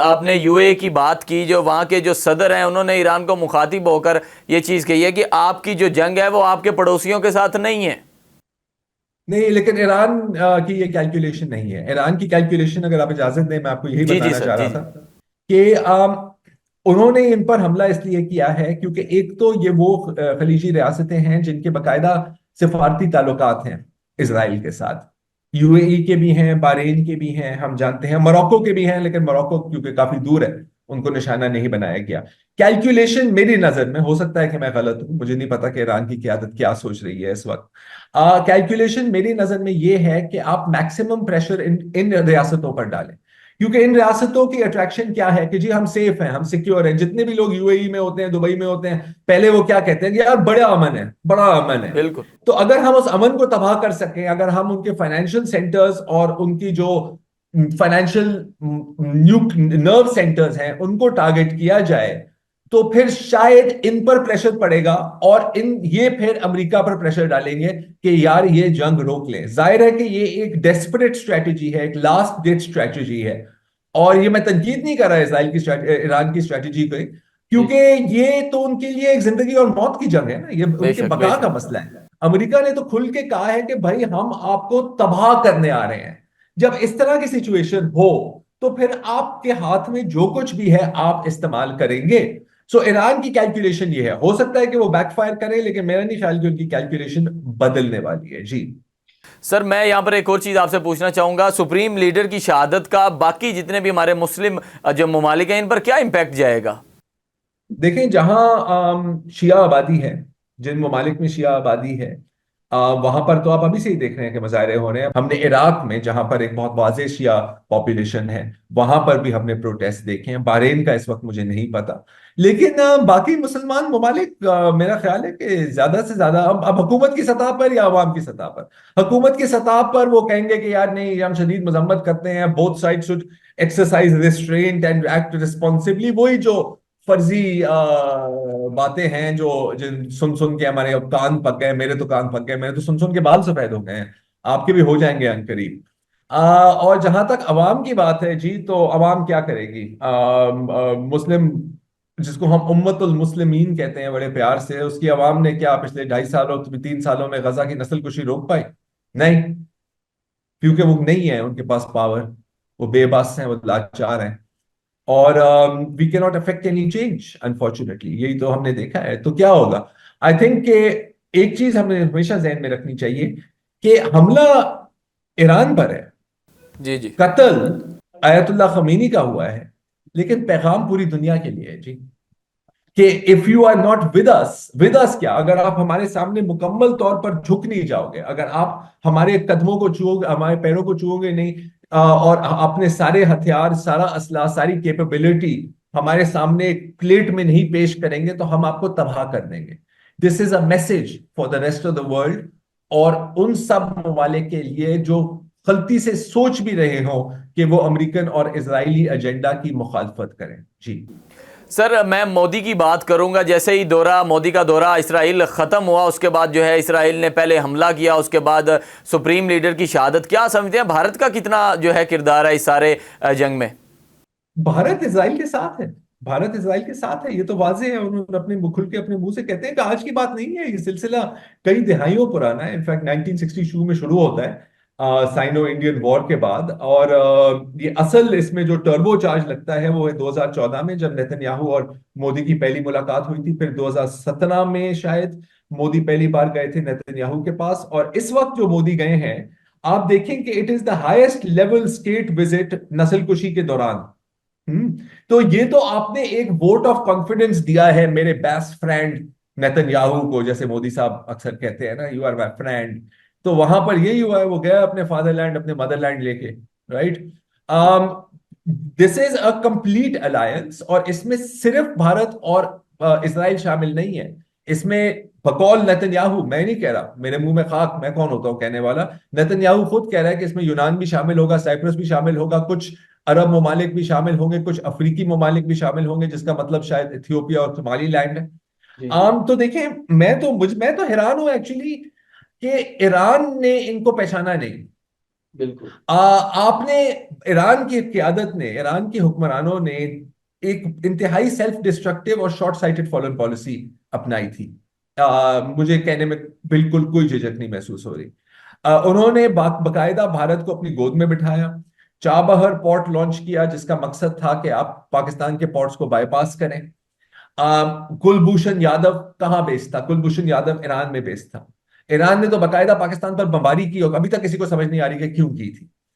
आपने यूएई की बात की, जो वहाँ के जो सदर हैं उन्होंने ईरान को मुखातिब होकर ये चीज़ कही है कि आपकी जो जंग है वो आपके पड़ोसियों के साथ नहीं है। नहीं, लेकिन ईरान की ये कैलकुलेशन नहीं है। ईरान की कैलकुलेशन, अगर आप इजाजत दें, मैं आपको यही जी जी बताना सर, चाह जी रहा जी। था कि उन्होंने इन पर हमला इसलिए किया है क्योंकि एक तो ये वो खलीजी रियासतें हैं जिनके बकायदा सिफारती ताल्लुकात हैं इसराइल के साथ। यूएई के भी हैं, बहरीन के भी हैं, हम जानते हैं मोरक्को के भी हैं, लेकिन मोरक्को क्योंकि काफी दूर है, उनको निशाना नहीं बनाया गया। कैलकुलेशन मेरी नजर में, हो सकता है कि मैं गलत हूं, मुझे नहीं पता कि ईरान की क़यादत क्या सोच रही है इस वक्त। कैलकुलेशन मेरी नजर में ये है कि आप मैक्सिमम प्रेशर इन इन रियासतों पर डालें, क्योंकि इन रियासतों की अट्रैक्शन क्या है कि जी हम सेफ हैं, हम सिक्योर हैं। जितने भी लोग यूएई में होते हैं, दुबई में होते हैं, पहले वो क्या कहते हैं कि यार बड़ा अमन है, बड़ा अमन है। बिल्कुल। तो अगर हम उस अमन को तबाह कर सकें, अगर हम उनके फाइनेंशियल सेंटर्स और उनकी जो फाइनेंशियल नर्व सेंटर्स हैं उनको टारगेट किया जाए, तो फिर शायद इन पर प्रेशर पड़ेगा, और इन ये फिर अमेरिका पर प्रेशर डालेंगे कि यार ये जंग रोक लें। जाहिर है कि ये एक डेस्परेट स्ट्रेटजी है, एक लास्ट डिट स्ट्रेटजी है। और ये मैं तनकीद नहीं कर रहा इसराइल की ईरान की स्ट्रेटजी को, जी क्योंकि जी। ये तो उनके लिए एक जिंदगी और मौत की जंग है ना, ये उनके बेशक बका का बेशक। मसला है। अमेरिका ने तो खुल के कहा है कि भाई हम आपको तबाह करने आ रहे हैं। जब इस तरह की सिचुएशन हो, तो फिर आपके हाथ में जो कुछ भी है आप इस्तेमाल करेंगे। सो ईरान की कैलकुलेशन ये है, हो सकता है कि वो बैकफायर करे, लेकिन मेरा नहीं ख्याल कि उनकी कैलकुलेशन बदलने वाली है जी। सर मैं यहाँ पर एक और चीज़ आपसे पूछना चाहूँगा, सुप्रीम लीडर की शहादत का बाकी जितने भी हमारे मुस्लिम जो ममालिक हैं इन पर क्या इम्पैक्ट जाएगा? देखें, जहां शिया आबादी है, जिन ममालिक में शिया आबादी है, वहां पर तो आप अभी से ही देख रहे हैं कि मुजाहरे हो रहे हैं। हमने इराक में, जहां पर एक बहुत वाज़ेह शिया पॉपुलेशन है, वहां पर भी हमने प्रोटेस्ट देखे हैं। बहरीन का इस वक्त मुझे नहीं पता, लेकिन बाकी मुसलमान ममालिक, मेरा ख्याल है कि ज्यादा से ज्यादा अब हुकूमत की सतह पर या अवाम की सतह पर, हुकूमत की सतह पर वो कहेंगे कि यार नहीं, हम शदीद मजम्मत करते हैं, both side should exercise restraint and act responsibly. वही जो फर्जी बातें हैं जो जिन सुन सुन के हमारे अब कान पक गए, मेरे तो कान पक गए, मेरे तो सुन सुन के बाल सफेद हो गए हैं, आपके भी हो जाएंगे अनकरीब। और जहां तक अवाम की बात है जी, तो अवाम क्या करेगी? मुस्लिम, जिसको हम उम्मतुल मुस्लिमीन कहते हैं बड़े प्यार से, उसकी अवाम ने क्या पिछले 2.5 सालों 3 सालों में गजा की नस्ल कुशी रोक पाई? नहीं, क्योंकि वो नहीं है उनके पास पावर, वो बेबस हैं, वो लाचार हैं। और we can not affect any change unfortunately, यही तो हमने देखा है। तो क्या होगा? आई थिंक कि एक चीज हमें हमेशा जहन में रखनी चाहिए कि हमला ईरान पर है, जी जी। कत्ल आयतुल्लाह खमीनी का हुआ है, लेकिन पैगाम पूरी दुनिया के लिए है जी, कि if you are not with us क्या, अगर आप हमारे सामने मुकम्मल तौर पर झुक नहीं जाओगे, अगर आप हमारे कदमों को छुओगे, हमारे पैरों को छुओगे नहीं, और अपने सारे हथियार, सारा असला, सारी कैपेबिलिटी हमारे सामने एक प्लेट में नहीं पेश करेंगे, तो हम आपको तबाह कर देंगे। This is a message for the rest of the world, और उन सब ममालिक के लिए जो गलती से सोच भी रहे हो कि वो अमेरिकन और इजरायली एजेंडा की मुखालफत करें जी। सर मैं मोदी की बात करूंगा, जैसे ही दौरा मोदी का दौरा इसराइल ख़त्म हुआ उसके बाद जो है इसराइल ने पहले हमला किया, उसके बाद सुप्रीम लीडर की शहादत, क्या समझते हैं भारत का कितना जो है किरदार है इस सारे जंग में? भारत इजराइल के साथ है, भारत इजराइल के साथ है, ये तो वाजे है। उन्होंने अपने खुल के अपने मुंह से कहते हैं कि आज की बात नहीं है, ये सिलसिला कई दिहाइयों पुराना है। इनफैक्ट 1962 में शुरू होता है, साइनो इंडियन वॉर के बाद। और ये असल इसमें जो टर्बो चार्ज लगता है वो है 2014 में, जब नेतन्याहू और मोदी की पहली मुलाकात हुई थी। फिर 2017 में शायद मोदी पहली बार गए थे नेतन्याहू के पास, और इस वक्त जो मोदी गए हैं, आप देखें कि it is the highest level state visit नस्लकुशी के दौरान। तो ये तो आपने एक वोट ऑफ कॉन्फिडेंस दिया है मेरे बेस्ट फ्रेंड नेतन्याहू को, जैसे मोदी साहब अक्सर कहते हैं ना, यू आर माय फ्रेंड। तो वहां पर यही हुआ है, वो गया अपने फादरलैंड, अपने मदरलैंड लेके, right. This is a complete alliance, और इसमें सिर्फ भारत और इसराइल शामिल नहीं है। इसमें बकौल नेतन्याहू, मैं नहीं कह रहा, मेरे मुंह में खाक, मैं कौन होता हूं कहने वाला, नेतन्याहू खुद कह रहा है कि इसमें यूनान भी शामिल होगा, साइप्रस भी शामिल होगा, कुछ अरब ममालिक भी शामिल होंगे, कुछ अफ्रीकी ममालिक भी शामिल होंगे, जिसका मतलब शायद इथियोपिया और सोमाली लैंड है। जी जी। तो देखें, मैं तो हैरान हूं एक्चुअली कि ईरान ने इनको पहचाना नहीं। बिल्कुल। आपने ईरान की क़यादत ने, ईरान के हुक्मरानों ने एक इंतहाई सेल्फ डिस्ट्रक्टिव और शॉर्ट साइटेड फॉरेन पॉलिसी अपनाई थी। मुझे कहने में बिल्कुल कोई झिझक नहीं महसूस हो रही। उन्होंने बकायदा भारत को अपनी गोद में बिठाया, चाबहार पोर्ट लॉन्च किया जिसका मकसद था कि आप पाकिस्तान के पोर्ट्स को बाईपास करें। कुलभूषण यादव कहाँ बेस्ड था? कुलभूषण यादव ईरान में बेस्ड था। ईरान ने तो बकायदा पाकिस्तान पर बमबारी की और अभी तक किसी को समझ नहीं आ रही कि क्यों की थी।